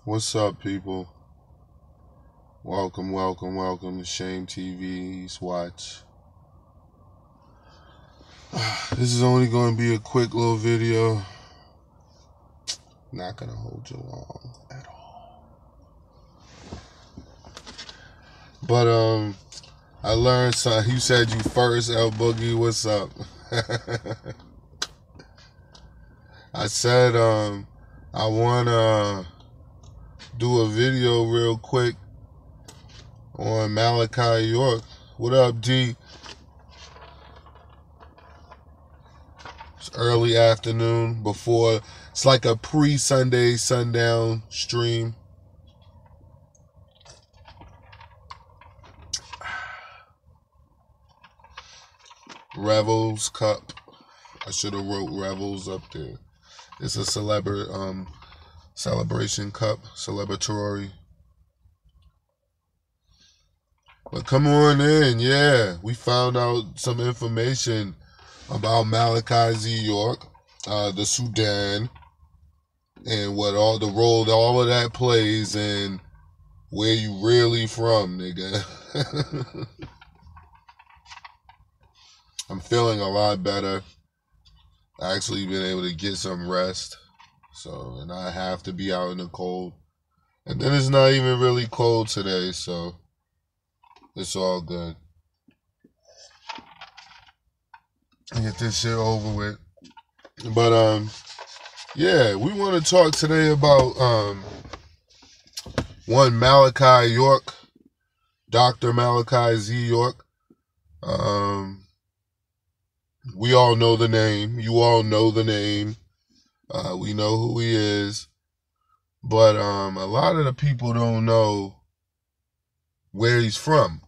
What's up, people? Welcome to Shame TV's Watch. This is only going to be a quick little video. Not going to hold you long at all. But, I learned something. You said you first, L Boogie. What's up? I said, I want to do a video real quick on Malachi York. What up, D? It's early afternoon before. It's like a pre-Sunday sundown stream. Revels Cup. I should have wrote Revels up there. It's a celebration cup, celebratory. But come on in, yeah. We found out some information about Malachi Z. York, the Sudan, and what all the role all of that plays and where you really from, nigga. I'm feeling a lot better. I actually been able to get some rest. So, and I have to be out in the cold. And then it's not even really cold today, so it's all good. Get this shit over with. But, yeah, we want to talk today about, one Malachi York, Dr. Malachi Z. York. We all know the name. You all know the name. We know who he is. But a lot of the people don't know where he's from.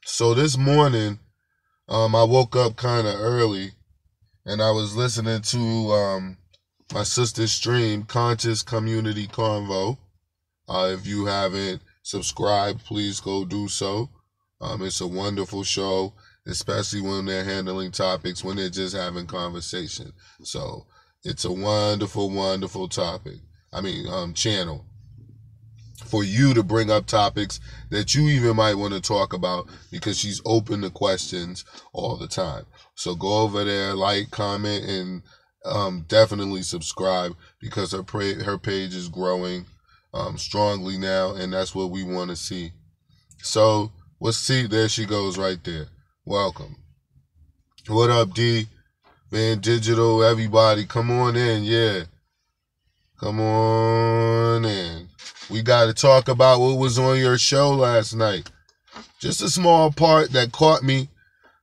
So this morning, I woke up kind of early, and I was listening to my sister's stream, Conscious Community Convo. If you haven't subscribed, please go do so. It's a wonderful show, especially when they're handling topics, when they're just having conversation. So it's a wonderful, wonderful topic. Channel for you to bring up topics that you even might want to talk about, because she's open to questions all the time. So go over there, like, comment, and definitely subscribe, because her page is growing strongly now, and that's what we want to see. So let's see. There she goes right there. Welcome. What up, D? Van Digital, everybody, come on in, yeah. Come on in. We got to talk about what was on your show last night. Just a small part that caught me.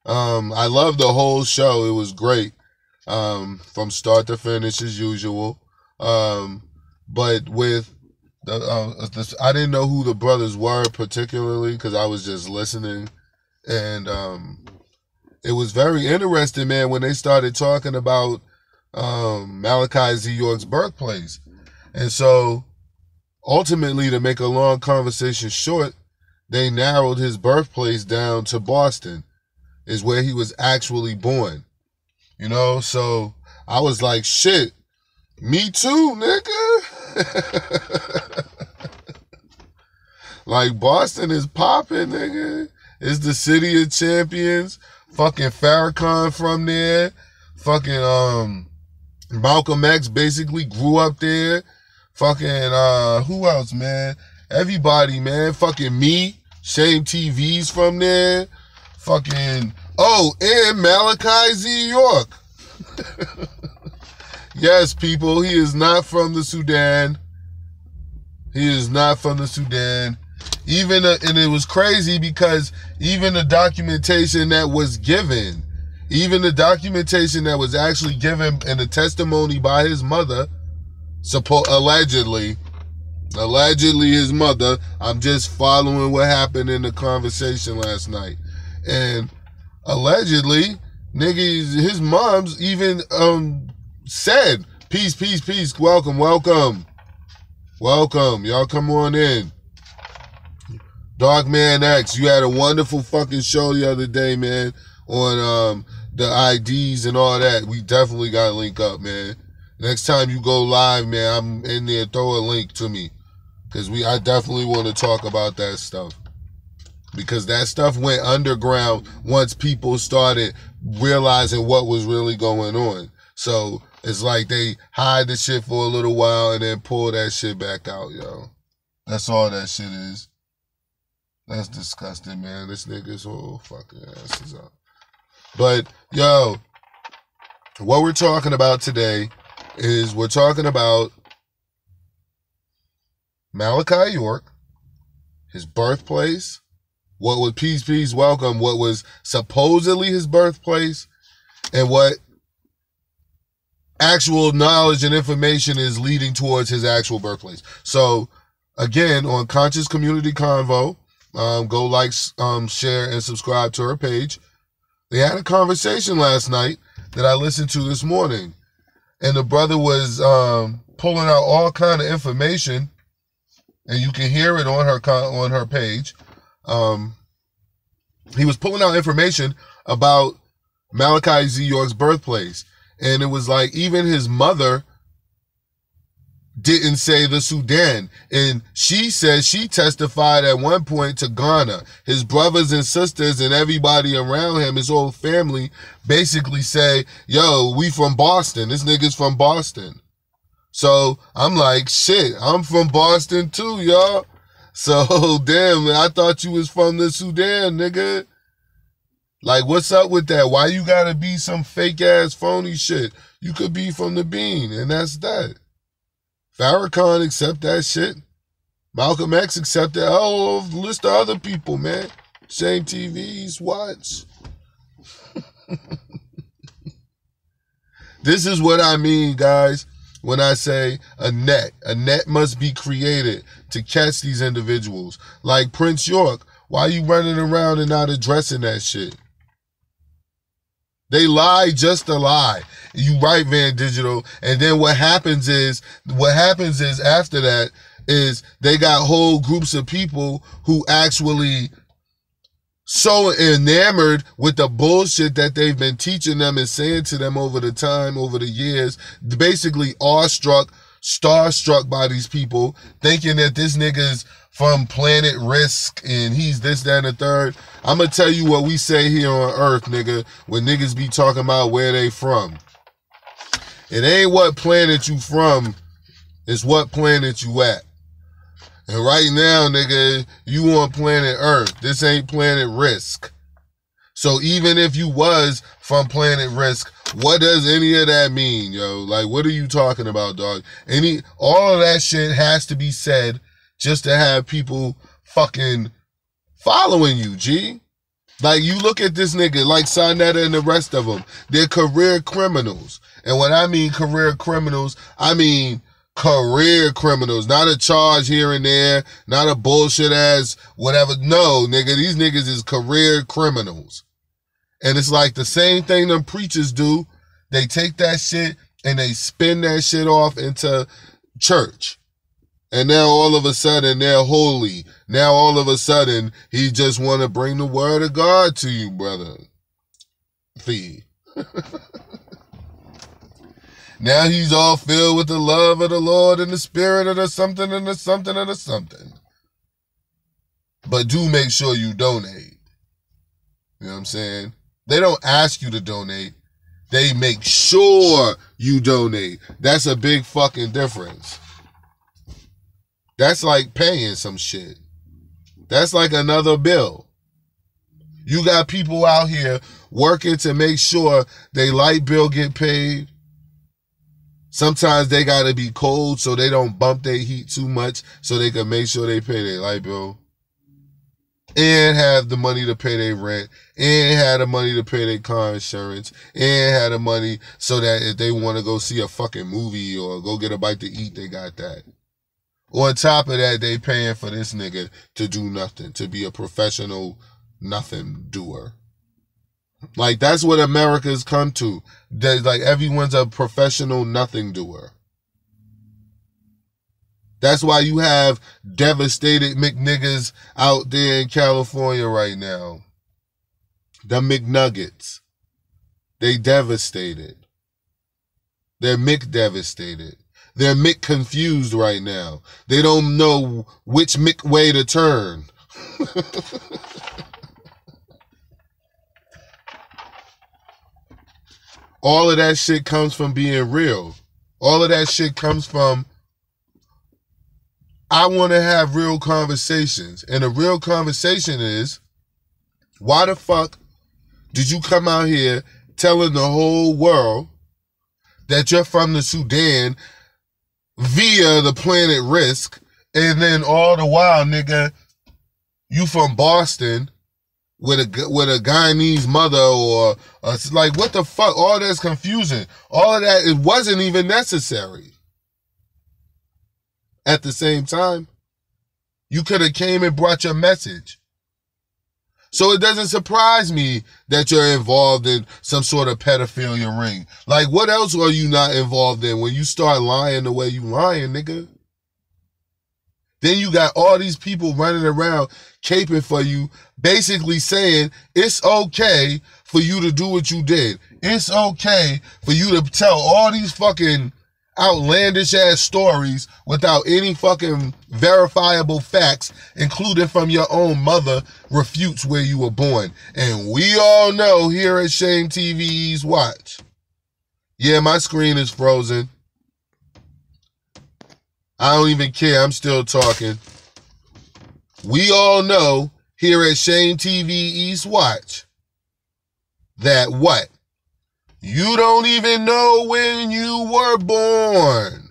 I loved the whole show. It was great. From start to finish as usual. But with I didn't know who the brothers were particularly, because I was just listening. And it was very interesting, man, when they started talking about Malachi Z. York's birthplace. And so, ultimately, to make a long conversation short, they narrowed his birthplace down to Boston, is where he was actually born. You know, so I was like, shit, me too, nigga. Like, Boston is popping, nigga. It's the city of champions. Fucking Farrakhan from there. Fucking Malcolm X basically grew up there. Fucking who else, man? Everybody, man. Fucking me. Shame TV's from there. Fucking and Malachi Z. York. Yes, people, he is not from the Sudan. He is not from the Sudan. And it was crazy, because even the documentation that was given, even the documentation that was actually given in the testimony by his mother, allegedly his mother, I'm just following what happened in the conversation last night. And allegedly, niggas, his mom's even said, peace, welcome. Y'all come on in. Dark Man X, you had a wonderful fucking show the other day, man, on the IDs and all that. We definitely got to link up, man. Next time you go live, man, I'm in there, throw a link to me. Because I definitely want to talk about that stuff. Because that stuff went underground once people started realizing what was really going on. So it's like they hide the shit for a little while and then pull that shit back out, yo. That's all that shit is. That's disgusting, man. This nigga's whole fucking ass is up. But, yo, what we're talking about today is we're talking about Malachi York, his birthplace, what was Peace Welcome, what was supposedly his birthplace, and what actual knowledge and information is leading towards his actual birthplace. So, again, on Conscious Community Convo, go like, share, and subscribe to her page. They had a conversation last night that I listened to this morning, and the brother was pulling out all kind of information, and you can hear it on her page. He was pulling out information about Malachi Z. York's birthplace, and it was like even his mother didn't say the Sudan, and she said she testified at one point to Ghana. His brothers and sisters and everybody around him, his whole family, basically say, yo, we from Boston. This nigga's from Boston. So I'm like, shit, I'm from Boston too, y'all. So damn, I thought you was from the Sudan, nigga. Like, what's up with that? Why you gotta be some fake ass phony shit? You could be from the bean, and that's that. Farrakhan accept that shit. Malcolm X accepted a whole list of other people, man. Shane TV's watch. This is what I mean, guys, when I say a net. A net must be created to catch these individuals. Like Prince York, why you running around and not addressing that shit? They lie just to lie. You right, Van Digital. And then what happens is after that is they got whole groups of people who actually so enamored with the bullshit that they've been teaching them and saying to them over the years, basically awestruck, starstruck by these people, thinking that this nigga's from Planet Risk and he's this, that, and the third. I'm going to tell you what we say here on Earth, nigga, when niggas be talking about where they from. It ain't what planet you from, it's what planet you at. And right now, nigga, you on planet Earth. This ain't Planet Risk. So even if you was from Planet Risk, what does any of that mean, yo? Like, what are you talking about, dog? All of that shit has to be said just to have people fucking following you, G. Like, you look at this nigga, like Sonetta and the rest of them. They're career criminals. And when I mean career criminals, I mean career criminals. Not a charge here and there, not a bullshit ass whatever. No, nigga, these niggas is career criminals. And it's like the same thing them preachers do. They take that shit and they spin that shit off into church. And now all of a sudden they're holy. Now all of a sudden he just want to bring the word of God to you, brother. Fee. Now he's all filled with the love of the Lord and the spirit of the something and the something and the something. But do make sure you donate. You know what I'm saying? They don't ask you to donate. They make sure you donate. That's a big fucking difference. That's like paying some shit. That's like another bill. You got people out here working to make sure their light bill get paid. Sometimes they got to be cold so they don't bump their heat too much so they can make sure they pay their light bill. And have the money to pay their rent. And have the money to pay their car insurance. And have the money so that if they want to go see a fucking movie or go get a bite to eat, they got that. On top of that, they paying for this nigga to do nothing, to be a professional nothing doer. Like, that's what America's come to. Like, everyone's a professional nothing doer. That's why you have devastated McNiggas out there in California right now. The McNuggets. They devastated. They're McDevastated. They're Mick confused right now. They don't know which Mick way to turn. All of that shit comes from being real. All of that shit comes from, I want to have real conversations. And a real conversation is, why the fuck did you come out here telling the whole world that you're from the Sudan via the planet Risk, and then all the while, nigga, you from Boston with a Guyanese mother, or like, what the fuck? All that's confusing. All of that, it wasn't even necessary. At the same time, you could have came and brought your message. So it doesn't surprise me that you're involved in some sort of pedophilia ring. Like, what else are you not involved in when you start lying the way you lying, nigga? Then you got all these people running around caping for you, basically saying it's okay for you to do what you did. It's okay for you to tell all these fucking outlandish ass stories without any fucking verifiable facts, including from your own mother, refutes where you were born. And we all know here at Shame TV's Watch. Yeah, my screen is frozen. I don't even care. I'm still talking. We all know here at Shame TV East Watch that what? You don't even know when you were born.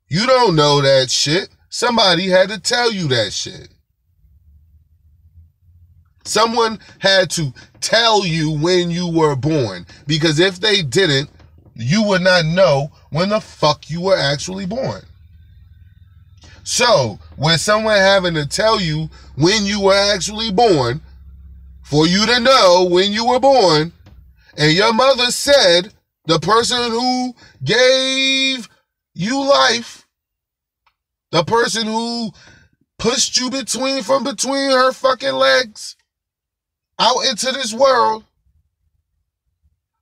You don't know that shit. Somebody had to tell you that shit. Someone had to tell you when you were born, because if they didn't, you would not know when the fuck you were actually born. So, when someone having to tell you when you were actually born, for you to know when you were born, and your mother said the person who gave you life, the person who pushed you from between her fucking legs out into this world.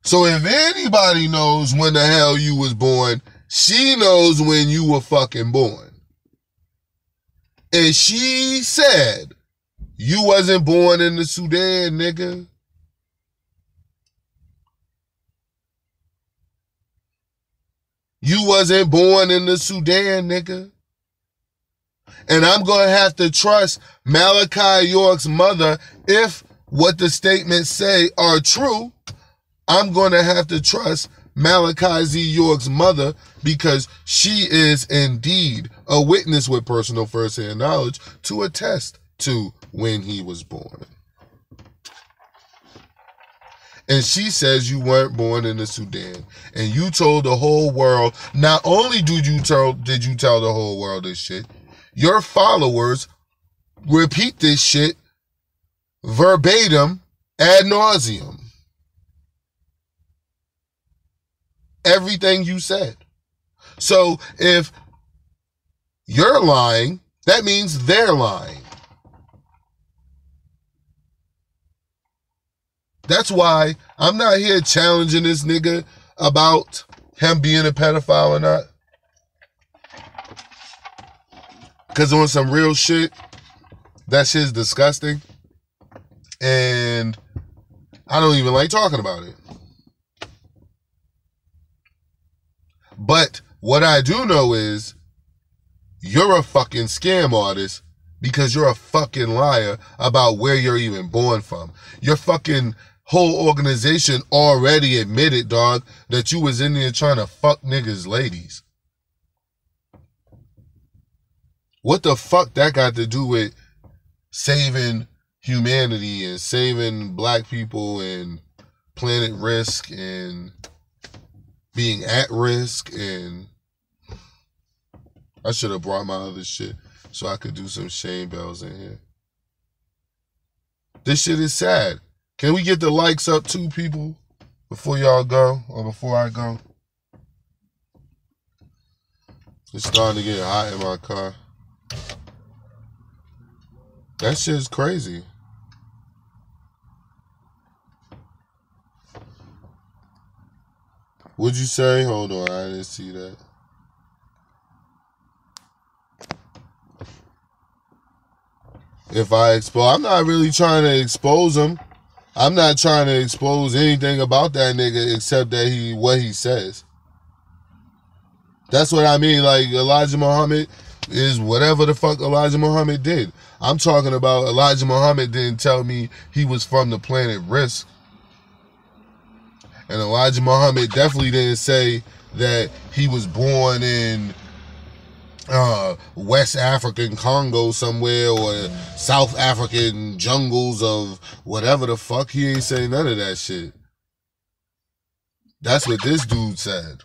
So if anybody knows when the hell you was born, she knows when you were fucking born. And she said you wasn't born in the Sudan, nigga. You wasn't born in the Sudan, nigga. And I'm going to have to trust Malachi York's mother. If what the statements say are true, I'm going to have to trust Malachi Z. York's mother, because she is indeed a witness with personal first-hand knowledge to attest to when he was born. And she says you weren't born in the Sudan. And you told the whole world, not only did you tell the whole world this shit, your followers repeat this shit verbatim ad nauseum. Everything you said. So if you're lying, that means they're lying. That's why I'm not here challenging this nigga about him being a pedophile or not. Because on some real shit, that shit's disgusting. And I don't even like talking about it. But what I do know is you're a fucking scam artist, because you're a fucking liar about where you're even born from. Your fucking whole organization already admitted, dog, that you was in there trying to fuck niggas' ladies. What the fuck that got to do with saving humanity and saving black people and planet Risk and being at risk? And I should have brought my other shit so I could do some shame bells in here. This shit is sad. Can we get the likes up too, people, before y'all go, or before I go? It's starting to get hot in my car. That shit's crazy. What'd you say? Hold on, I didn't see that. If I expose, I'm not really trying to expose him. I'm not trying to expose anything about that nigga except that what he says. That's what I mean. Like, Elijah Muhammad is whatever the fuck Elijah Muhammad did. I'm talking about Elijah Muhammad didn't tell me he was from the planet Risk. And Elijah Muhammad definitely didn't say that he was born in West African Congo somewhere or South African jungles of whatever the fuck. He ain't say none of that shit. That's what this dude said.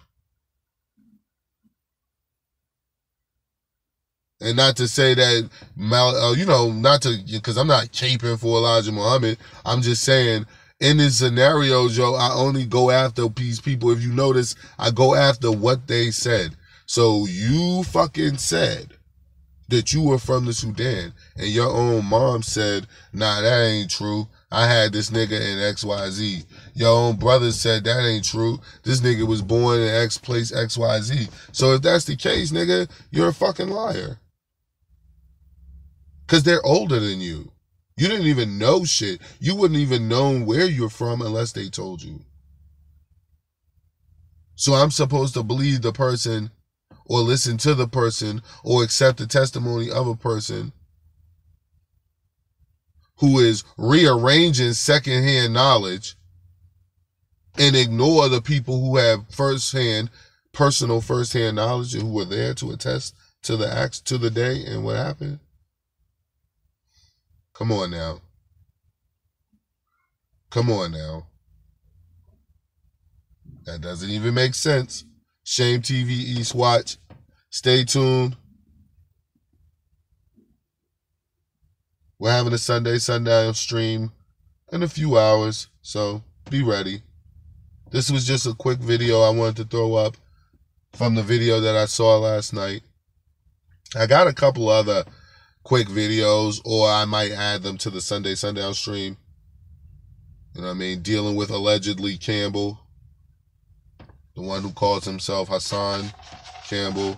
And not to say that, not to, because I'm not caping for Elijah Muhammad. I'm just saying, in this scenario, Joe, I only go after these people. If you notice, I go after what they said. So you fucking said that you were from the Sudan, and your own mom said, nah, that ain't true. I had this nigga in XYZ. Your own brother said that ain't true. This nigga was born in X place XYZ. So if that's the case, nigga, you're a fucking liar. Because they're older than you. You didn't even know shit. You wouldn't even know where you're from unless they told you. So I'm supposed to believe the person or listen to the person or accept the testimony of a person who is rearranging secondhand knowledge and ignore the people who have personal firsthand knowledge and who were there to attest to the acts, to the day and what happened. Come on now. Come on now. That doesn't even make sense. Shame TV East Watch. Stay tuned. We're having a Sunday sundown stream in a few hours, so be ready. This was just a quick video I wanted to throw up from the video that I saw last night. I got a couple other quick videos, or I might add them to the Sunday sundown stream. You know what I mean? Dealing with allegedly Campbell, the one who calls himself Hassan Campbell.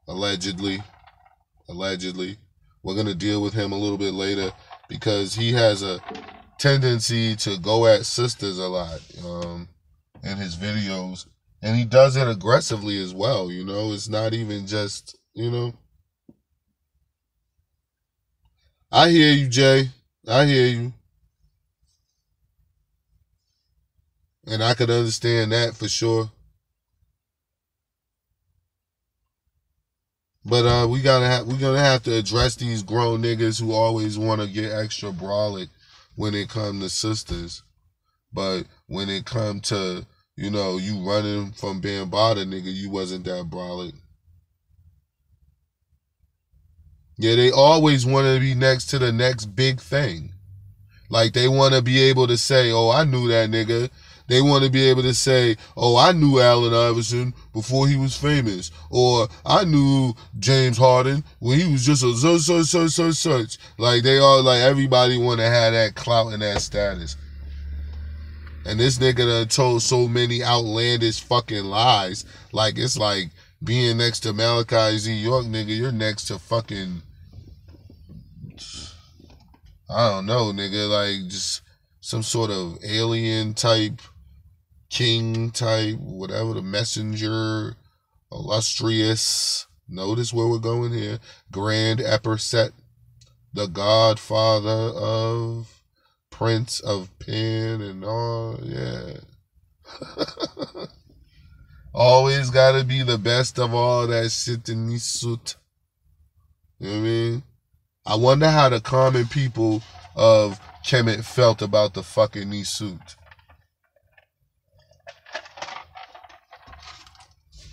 Allegedly. We're going to deal with him a little bit later because he has a tendency to go at sisters a lot in his videos. And he does it aggressively as well, you know? It's not even just, you know? I hear you, Jay. I hear you. And I could understand that for sure. But we're gonna have to address these grown niggas who always want to get extra brolic when it comes to sisters. But when it come to, you know, you running from being bothered, nigga, you wasn't that brolic. Yeah, they always want to be next to the next big thing. Like, they want to be able to say, oh, I knew that nigga. They want to be able to say, oh, I knew Allen Iverson before he was famous. Or I knew James Harden when he was just a such. Like, they all, like, everybody want to have that clout and that status. And this nigga done told so many outlandish fucking lies. Like, it's like being next to Malachi Z. York, nigga, you're next to fucking, I don't know, nigga, like just some sort of alien type, king type, whatever, the messenger, illustrious. Notice where we're going here. Grand Epperset, the godfather of Prince of Pen and all, yeah. Always gotta be the best of all that shit in this suit. You know what I mean? I wonder how the common people of Kemet felt about the fucking knee suit.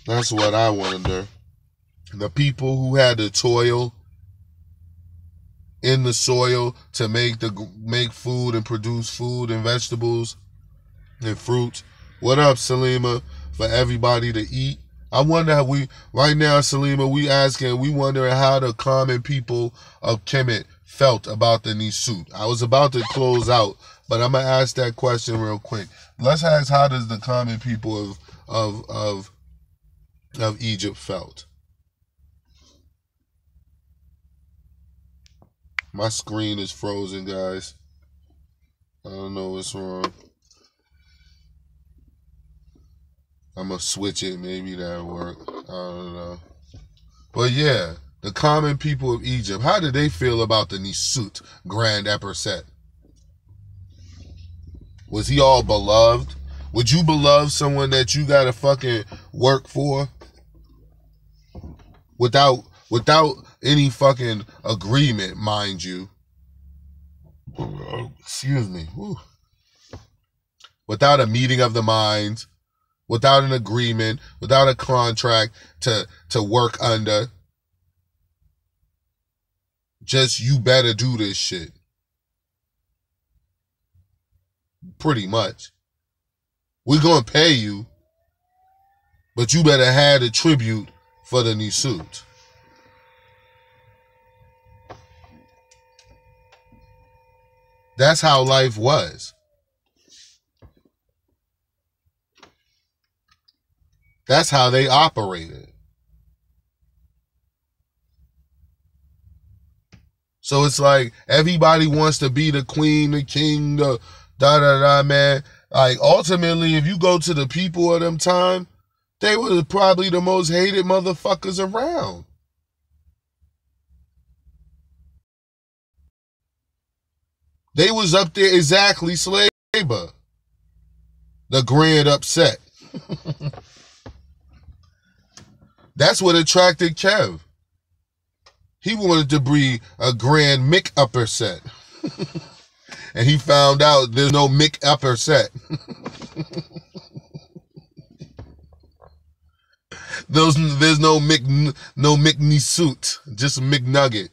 That's what I wonder. The people who had to toil in the soil to make food and produce food and vegetables and fruits. What up, Salima? For everybody to eat. I wonder how right now, Salima, we wondering how the common people of Kemet felt about the knee suit. I was about to close out, But I'm gonna ask that question real quick. Let's ask, how does the common people of Egypt felt? My screen is frozen, guys. I don't know what's wrong. I'm gonna switch it. Maybe that'll work. I don't know. But yeah, the common people of Egypt, how did they feel about the Nisut, Grand Eperset? Was he all beloved? Would you beloved someone that you gotta fucking work for? Without any fucking agreement, mind you. Excuse me. Whew. Without a meeting of the minds, without an agreement, without a contract to work under. Just, you better do this shit. Pretty much. We're gonna pay you, but you better have the tribute for the Nisut. That's how life was. That's how they operated. So it's like everybody wants to be the queen, the king, the da-da-da, man. Like, ultimately, if you go to the people of them time, they were probably the most hated motherfuckers around. They was up there, exactly, slave labor. The grand upset. That's what attracted Kev. He wanted to be a grand Mick upperset. And he found out there's no Mick upperset. There's no McNisut, just a McNugget.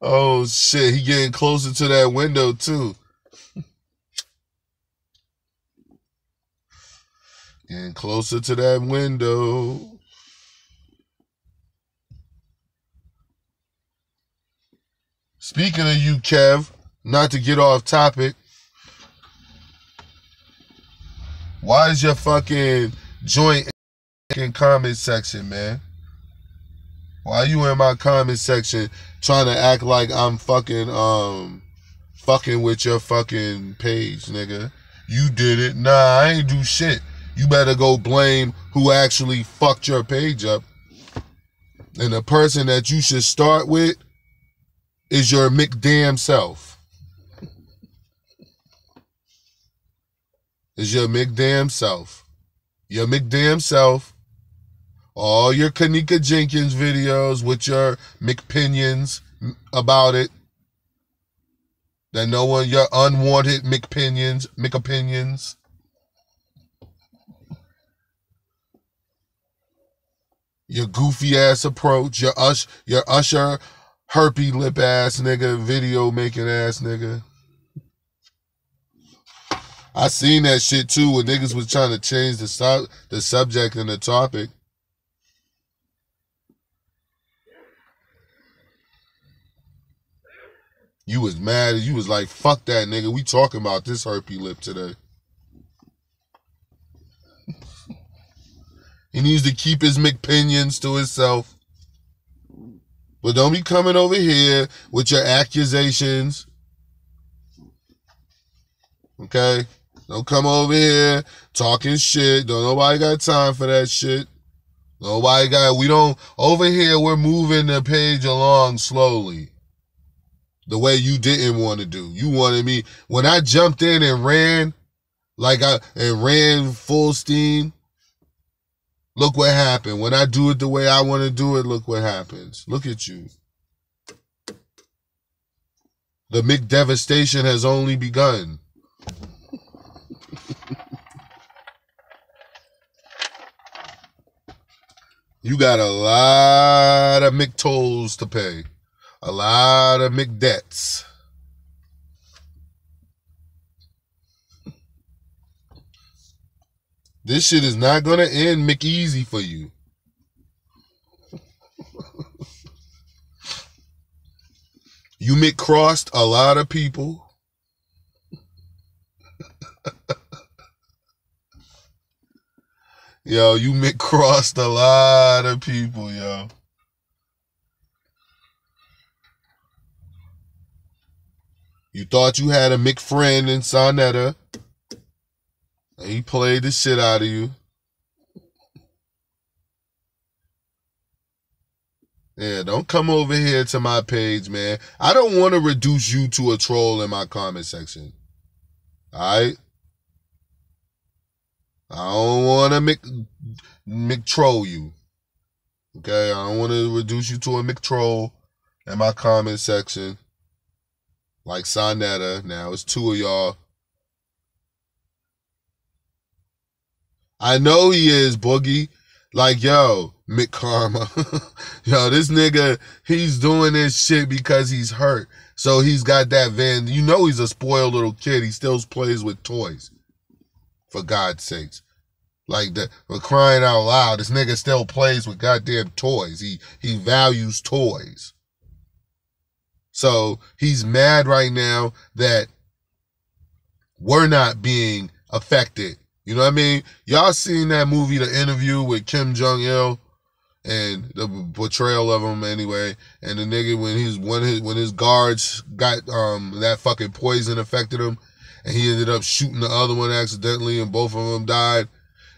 Oh shit, he getting closer to that window too. Getting closer to that window. Speaking of you, Kev, not to get off topic, why is your fucking joint in comment section, man? Why are you in my comment section trying to act like I'm fucking with your fucking page, nigga? You did it. Nah, I ain't do shit. You better go blame who actually fucked your page up. And the person that you should start with is your McDamn self. Is your McDamn self. Your McDamn self. All your Kanika Jenkins videos with your McPinions about it. That no one, your unwanted McOpinions. Your goofy ass approach, your Usher herpy lip ass nigga, video making ass nigga. I seen that shit too when niggas was trying to change the subject and the topic. You was mad. You was like, fuck that nigga. We talking about this herpy lip today. He needs to keep his McPinions to himself. But don't be coming over here with your accusations. Okay? Don't come over here talking shit. Don't nobody got time for that shit. Over here, we're moving the page along slowly. The way you didn't want to do. You wanted me, when I jumped in and ran, ran full steam, look what happened. When I do it the way I want to do it, look what happens. Look at you. The McDevastation has only begun. You got a lot of McTolls to pay. A lot of McDebts. This shit is not going to end McEasy for you. You crossed a lot of people. Yo, you crossed a lot of people, yo. You thought you had a McFriend in Sonetta, and he played the shit out of you. Yeah, don't come over here to my page, man. I don't want to reduce you to a troll in my comment section. Alright? I don't want to McTroll you. Okay? I don't want to reduce you to a McTroll in my comment section. Like Sonetta. Now it's two of y'all. I know he is, Boogie. Like, yo, McKarma. Yo, this nigga, he's doing this shit because he's hurt. So he's got that van. You know he's a spoiled little kid. He still plays with toys. For God's sakes. Like, for crying out loud, this nigga still plays with goddamn toys. He values toys. So he's mad right now that we're not being affected. You know what I mean? Y'all seen that movie, The Interview, with Kim Jong-il, and the portrayal of him anyway. And the nigga, when his guards got that fucking poison affected him, and he ended up shooting the other one accidentally, and both of them died.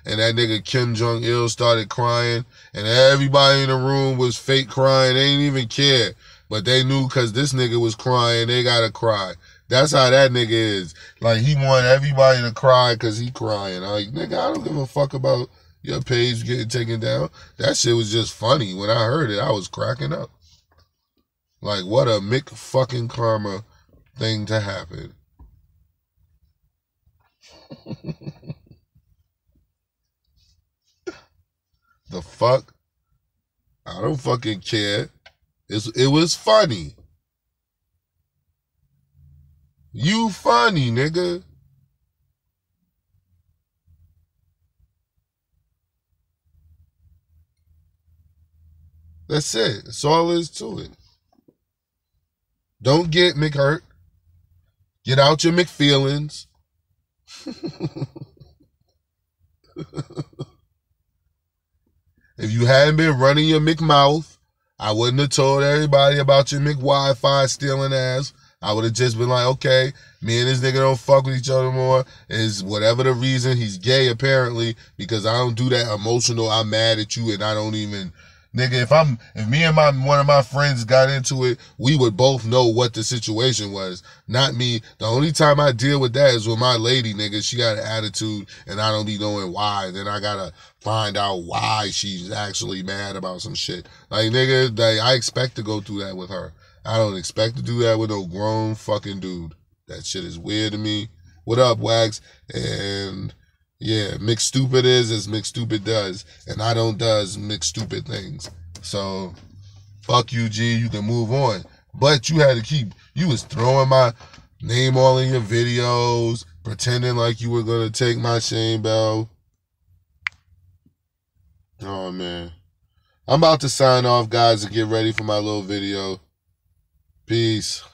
And that nigga Kim Jong-il started crying, and everybody in the room was fake crying. They didn't even care, but they knew because this nigga was crying, they gotta cry. That's how that nigga is. Like, he want everybody to cry because he crying. I'm like, nigga, I don't give a fuck about your page getting taken down. That shit was just funny. When I heard it, I was cracking up. Like, what a fucking karma thing to happen. The fuck? I don't fucking care. It was funny. You funny, nigga. That's it. That's all there is to it. Don't get McHurt. Get out your McFeelings. If you hadn't been running your McMouth, I wouldn't have told everybody about your McWi-Fi stealing ass. I would have just been like, okay, me and this nigga don't fuck with each other more. Is whatever the reason, he's gay apparently, because I don't do that emotional, I'm mad at you and I don't even, nigga, if me and one of my friends got into it, we would both know what the situation was. Not me. The only time I deal with that is with my lady, nigga. She got an attitude and I don't be knowing why. Then I gotta find out why she's actually mad about some shit. Like, nigga, I expect to go through that with her. I don't expect to do that with no grown fucking dude. That shit is weird to me. What up, Wags? And yeah, McStupid is as McStupid does. And I don't does McStupid things. So, fuck you, G. You can move on. But you had to you was throwing my name all in your videos, pretending like you were going to take my shame bell. Oh, man. I'm about to sign off, guys, and get ready for my little video. Peace.